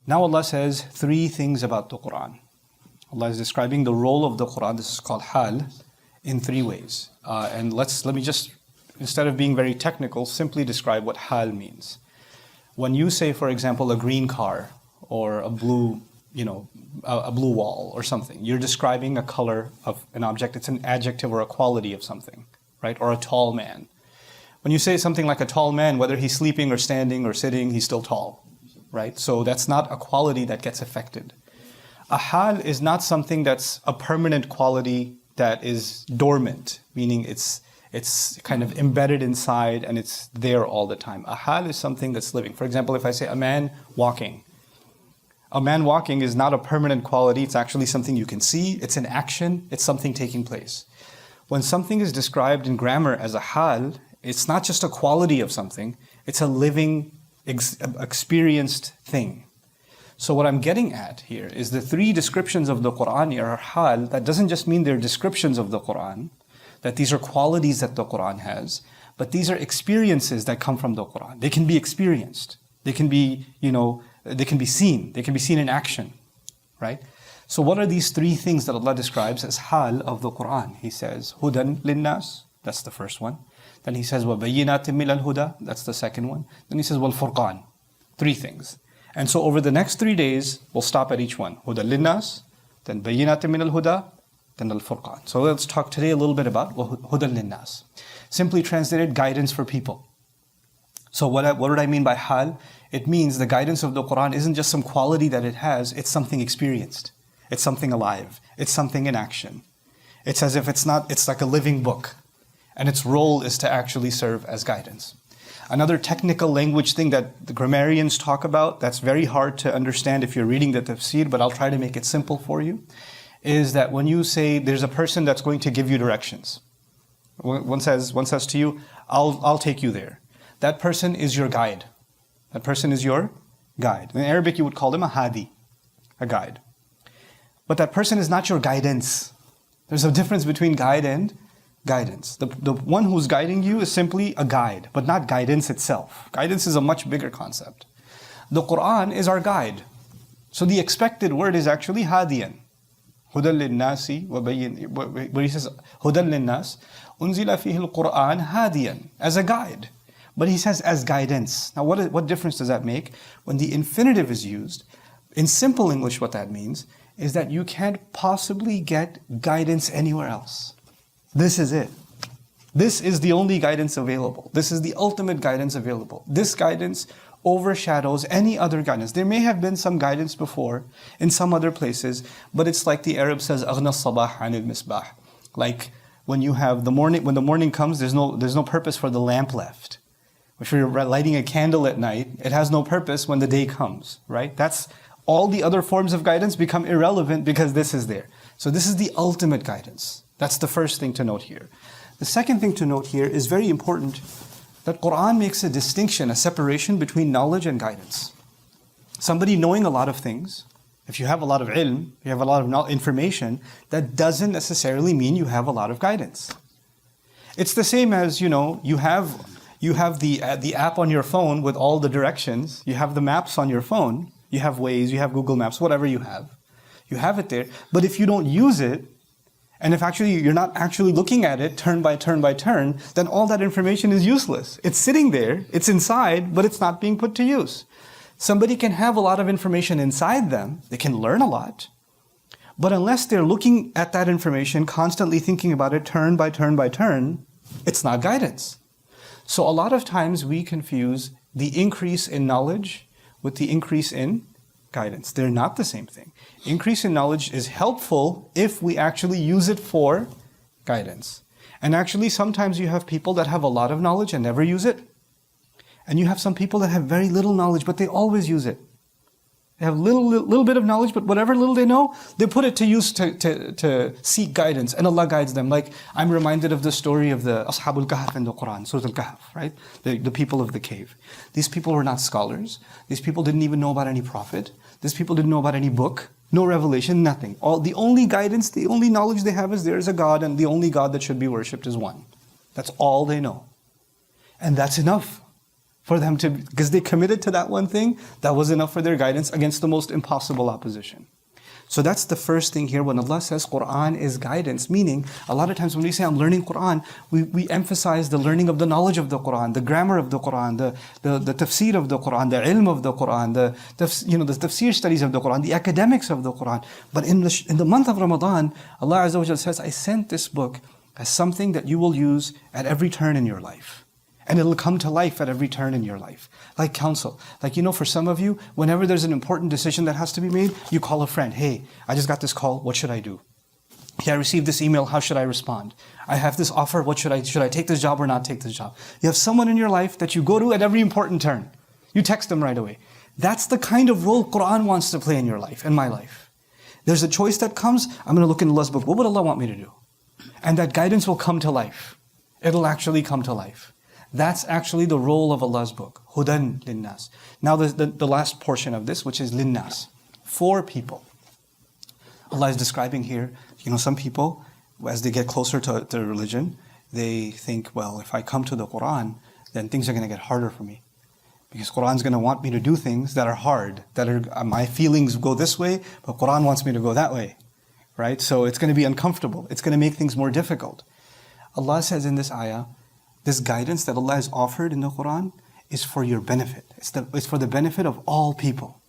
Now Allah says three things about the Quran. Allah is describing the role of the Quran, this is called hal, in three ways. And let me just, instead of being very technical, simply describe what hal means. When you say, for example, a green car or a blue, a blue wall or something, you're describing a color of an object. It's an adjective or a quality of something, right? Or a tall man. When you say something like a tall man, whether he's sleeping or standing or sitting, he's still tall, right? So that's not a quality that gets affected. A hal is not something that's a permanent quality that is dormant, meaning it's kind of embedded inside and it's there all the time. A hal is something that's living. For example, if I say a man walking is not a permanent quality, it's actually something you can see, it's an action, it's something taking place. When something is described in grammar as a hal, it's not just a quality of something, it's a living, experienced thing. So what I'm getting at here is the three descriptions of the Quran are hal. That doesn't just mean they're descriptions of the Quran, that these are qualities that the Quran has, but these are experiences that come from the Quran. They can be experienced. They can be, they can be seen. They can be seen in action, right? So what are these three things that Allah describes as hal of the Quran? He says, hudan linnas, that's the first one. Then he says, وَبَيِّنَاتٍ مِّنَ الْهُدَى, that's the second one. Then he says, وَالْفُرْقَانِ, three things. And so over the next 3 days, we'll stop at each one. Hudan linnas, then bayyinatin min al-huda, then al-furqan. So let's talk today a little bit about hudan linnas. Simply translated, guidance for people. So what do I mean by hal? It means the guidance of the Quran isn't just some quality that it has, it's something experienced. It's something alive. It's something in action. It's as if it's like a living book. And its role is to actually serve as guidance. Another technical language thing that the grammarians talk about that's very hard to understand if you're reading the tafsir, but I'll try to make it simple for you, is that when you say there's a person that's going to give you directions. One says to you, I'll take you there. That person is your guide. That person is your guide. In Arabic you would call him a hadi, a guide. But that person is not your guidance. There's a difference between guide and guidance. The one who's guiding you is simply a guide, but not guidance itself. Guidance is a much bigger concept. The Quran is our guide. So the expected word is actually hadiyan. Hudan linnasi, where he says, Hudan linnas, unzila fihi al-Quran hadiyan, as a guide. But he says as guidance. Now what difference does that make? When the infinitive is used, in simple English what that means is that you can't possibly get guidance anywhere else. This is it. This is the only guidance available. This is the ultimate guidance available. This guidance overshadows any other guidance. There may have been some guidance before in some other places, but it's like the Arab says, أغنى الصباح عن المصباح. Like when the morning comes, there's no purpose for the lamp left. If you're lighting a candle at night, it has no purpose when the day comes, right? That's all the other forms of guidance become irrelevant because this is there. So this is the ultimate guidance. That's the first thing to note here. The second thing to note here is very important, that Quran makes a distinction, a separation between knowledge and guidance. Somebody knowing a lot of things, if you have a lot of ilm, you have a lot of information, that doesn't necessarily mean you have a lot of guidance. It's the same as, you have the app on your phone with all the directions, you have the maps on your phone, you have Waze, you have Google Maps, whatever you have it there. But if you don't use it, and if you're not actually looking at it turn by turn by turn, then all that information is useless. It's sitting there, it's inside, but it's not being put to use. Somebody can have a lot of information inside them, they can learn a lot, but unless they're looking at that information, constantly thinking about it turn by turn by turn, it's not guidance. So a lot of times we confuse the increase in knowledge with the increase in guidance. They're not the same thing. Increase in knowledge is helpful if we actually use it for guidance. And actually sometimes you have people that have a lot of knowledge and never use it. And you have some people that have very little knowledge, but they always use it. They have little bit of knowledge, but whatever little they know, they put it to use to seek guidance, and Allah guides them. Like, I'm reminded of the story of the Ashabul Kahf in the Quran, Surah Al-Kahf, right? The people of the cave. These people were not scholars. These people didn't even know about any prophet. These people didn't know about any book, no revelation, nothing. The only guidance, the only knowledge they have is there is a God, and the only God that should be worshipped is one. That's all they know. And that's enough. For them to, because they committed to that one thing, that was enough for their guidance against the most impossible opposition. So that's the first thing here when Allah says Quran is guidance, meaning a lot of times when we say I'm learning Quran, we emphasize the learning of the knowledge of the Quran, the grammar of the Quran, the tafsir of the Quran, the ilm of the Quran, the tafsir studies of the Quran, the academics of the Quran. But in the month of Ramadan, Allah Azza wa Jalla says, I sent this book as something that you will use at every turn in your life. And it'll come to life at every turn in your life. Like counsel. Like, for some of you, whenever there's an important decision that has to be made, you call a friend. Hey, I just got this call. What should I do? Hey, I received this email. How should I respond? I have this offer. What should I take this job or not take this job? You have someone in your life that you go to at every important turn. You text them right away. That's the kind of role Quran wants to play in your life, in my life. There's a choice that comes. I'm going to look in Allah's book. What would Allah want me to do? And that guidance will come to life. It'll actually come to life. That's actually the role of Allah's book. Hudan linnas. Now the last portion of this, which is linnas. For people. Allah is describing here, some people, as they get closer to religion, they think, well, if I come to the Quran, then things are going to get harder for me. Because Quran's going to want me to do things that are hard, that are my feelings go this way, but Quran wants me to go that way. Right? So it's going to be uncomfortable. It's going to make things more difficult. Allah says in this ayah, this guidance that Allah has offered in the Quran is for your benefit. It's for the benefit of all people.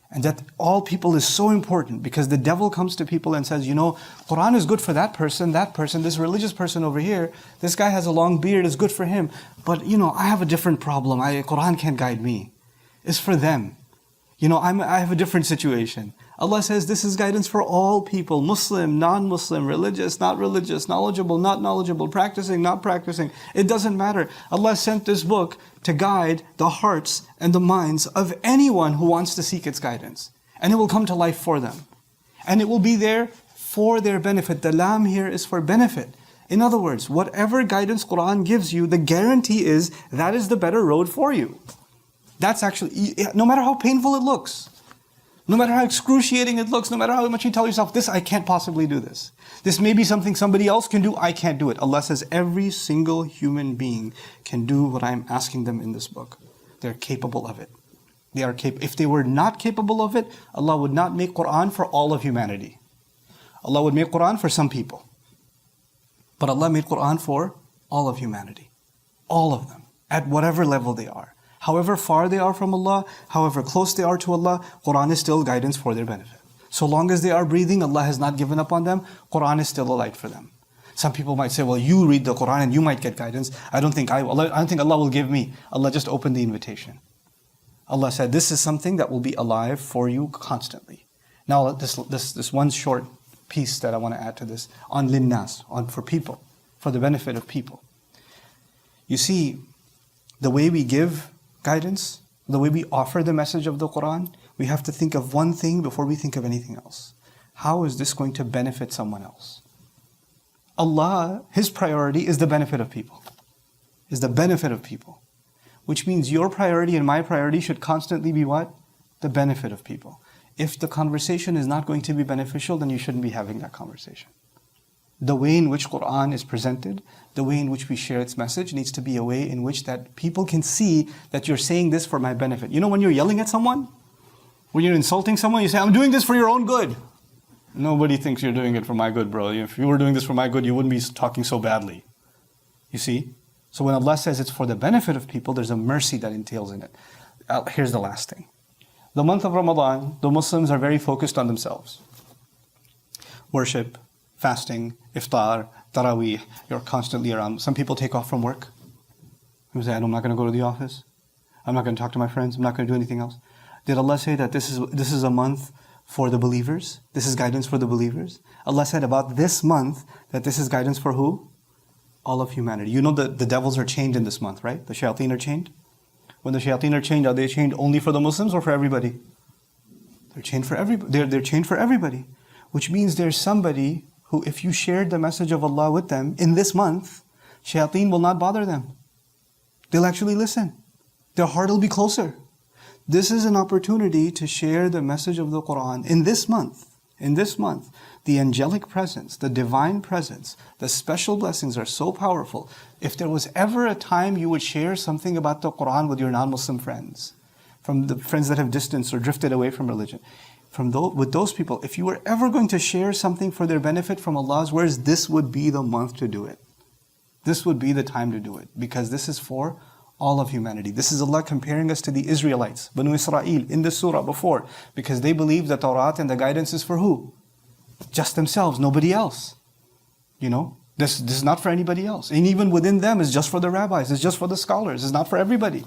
And that all people is so important because the devil comes to people and says, Quran is good for that person, this religious person over here, this guy has a long beard, it's good for him. But, I have a different problem. Quran can't guide me. It's for them. I have a different situation. Allah says this is guidance for all people, Muslim, non-Muslim, religious, not religious, knowledgeable, not knowledgeable, practicing, not practicing. It doesn't matter. Allah sent this book to guide the hearts and the minds of anyone who wants to seek its guidance. And it will come to life for them. And it will be there for their benefit. The lam here is for benefit. In other words, whatever guidance Quran gives you, the guarantee is that is the better road for you. That's actually, no matter how painful it looks, no matter how excruciating it looks, no matter how much you tell yourself, I can't possibly do this. This may be something somebody else can do, I can't do it. Allah says every single human being can do what I'm asking them in this book. They're capable of it. If they were not capable of it, Allah would not make Quran for all of humanity. Allah would make Quran for some people. But Allah made Quran for all of humanity. All of them. At whatever level they are. However far they are from Allah, however close they are to Allah, Quran is still guidance for their benefit. So long as they are breathing, Allah has not given up on them, Quran is still a light for them. Some people might say, well, you read the Quran and you might get guidance. I don't think Allah will give me. Allah just opened the invitation. Allah said, this is something that will be alive for you constantly. Now, this one short piece that I want to add to this, on linnas, for people, for the benefit of people. You see, the way we give guidance, the way we offer the message of the Quran, we have to think of one thing before we think of anything else. How is this going to benefit someone else? Allah, His priority is the benefit of people. Is the benefit of people. Which means your priority and my priority should constantly be what? The benefit of people. If the conversation is not going to be beneficial, then you shouldn't be having that conversation. The way in which Quran is presented, the way in which we share its message needs to be a way in which that people can see that you're saying this for my benefit. When you're yelling at someone, when you're insulting someone, you say, I'm doing this for your own good. Nobody thinks you're doing it for my good, bro. If you were doing this for my good, you wouldn't be talking so badly. You see? So when Allah says it's for the benefit of people, there's a mercy that entails in it. Here's the last thing. The month of Ramadan, the Muslims are very focused on themselves. Worship, fasting, iftar, taraweeh, you're constantly around. Some people take off from work. People say, I'm not going to go to the office. I'm not going to talk to my friends. I'm not going to do anything else. Did Allah say that this is a month for the believers? This is guidance for the believers? Allah said about this month that this is guidance for who? All of humanity. The devils are chained in this month, right? The shayateen are chained. When the shayateen are chained, are they chained only for the Muslims or for everybody? They're chained for everybody. They're chained for everybody. Which means there's somebody who, if you shared the message of Allah with them in this month, shayateen will not bother them. They'll actually listen. Their heart will be closer. This is an opportunity to share the message of the Quran in this month. in this month, the angelic presence, the divine presence, the special blessings are so powerful. If there was ever a time you would share something about the Quran with your non-Muslim friends, from the friends that have distanced or drifted away from religion, with those people, if you were ever going to share something for their benefit from Allah's words, this would be the month to do it. This would be the time to do it, because this is for all of humanity. This is Allah comparing us to the Israelites, Banu Israel, in the surah before, because they believe that Torah and the guidance is for who? Just themselves, nobody else. You know, this is not for anybody else. And even within them, it's just for the rabbis, it's just for the scholars, it's not for everybody.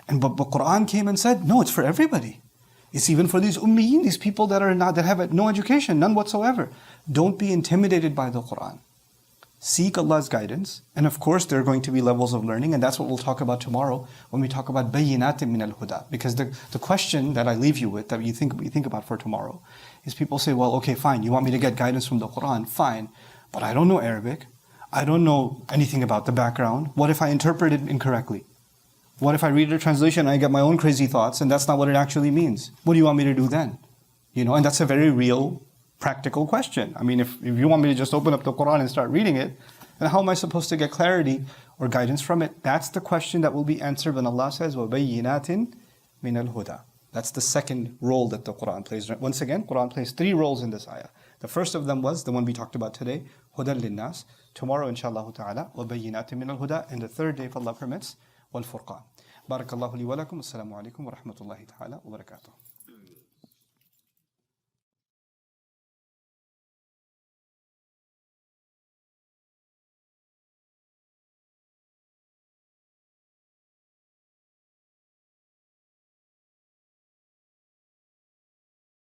But Quran came and said, no, it's for everybody. It's even for these ummiyin, these people that have no education, none whatsoever. Don't be intimidated by the Quran. Seek Allah's guidance, and of course there are going to be levels of learning, and that's what we'll talk about tomorrow when we talk about bayyinatin min al-huda. Because the question that I leave you with, that you think about for tomorrow, is people say, well, okay, fine, you want me to get guidance from the Quran, fine, but I don't know Arabic, I don't know anything about the background. What if I interpret it incorrectly? What if I read a translation and I get my own crazy thoughts, and that's not what it actually means? What do you want me to do then? You know, and that's a very real, practical question. I mean, if you want me to just open up the Quran and start reading it, then how am I supposed to get clarity or guidance from it? That's the question that will be answered when Allah says, وَبَيِّنَاتٍ مِنَ الْهُدَى. That's the second role that the Quran plays. Once again, Quran plays three roles in this ayah. The first of them was the one we talked about today, هُدًى لِلنَّاسِ. Tomorrow, inshallah ta'ala, وَبَيِّنَاتٍ مِنَ الْهُدَى. And the third day, if Allah permits, وَالْفُرْقَانِ. بارك الله لي ولكم. السلام عليكم ورحمة الله تعالى وبركاته.